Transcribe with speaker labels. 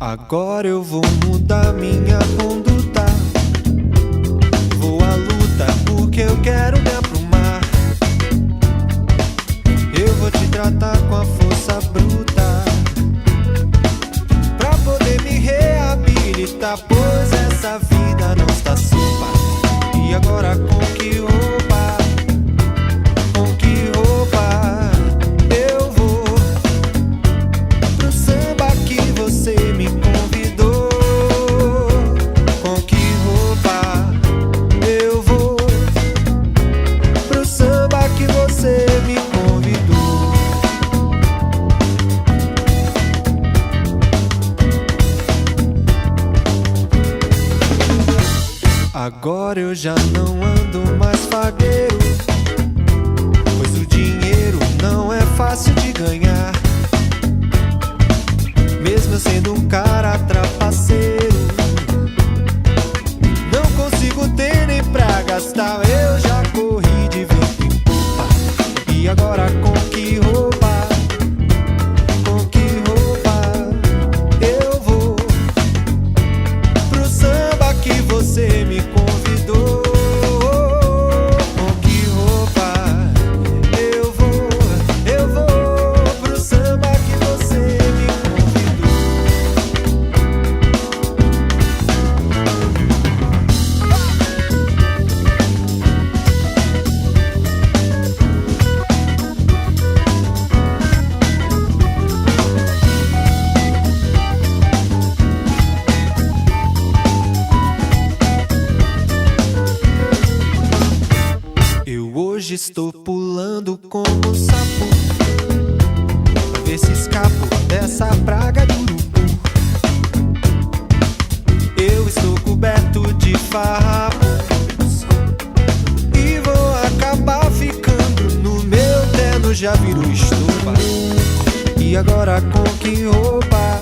Speaker 1: Agora eu vou mudar minha conduta. Vou à luta porque eu quero me aprumar. Eu vou te tratar com a força bruta pra poder me reabilitar, pois essa vida não está sopa. E agora com que roupa? Com que roupa eu vou pro samba que você me convidou? Com que roupa eu vou pro samba que você me convidou? Agora eu já não ando mais fagueiro, pois o dinheiro não é fácil de ganhar. Mesmo eu sendo um cara trapaceiro, não consigo ter nem pra gastar. Eu já corri de vento em popa. E agora com que roupa? Com que roupa eu vou pro samba que você me convidou? Com que roupa eu vou pro samba que você me convidou? Eu hoje estou pulando como um sapo pra ver se escapo dessa praga de urubu. Eu estou coberto de farrapos e vou acabar ficando no meu terno, já virou estopa. E agora com que roupa?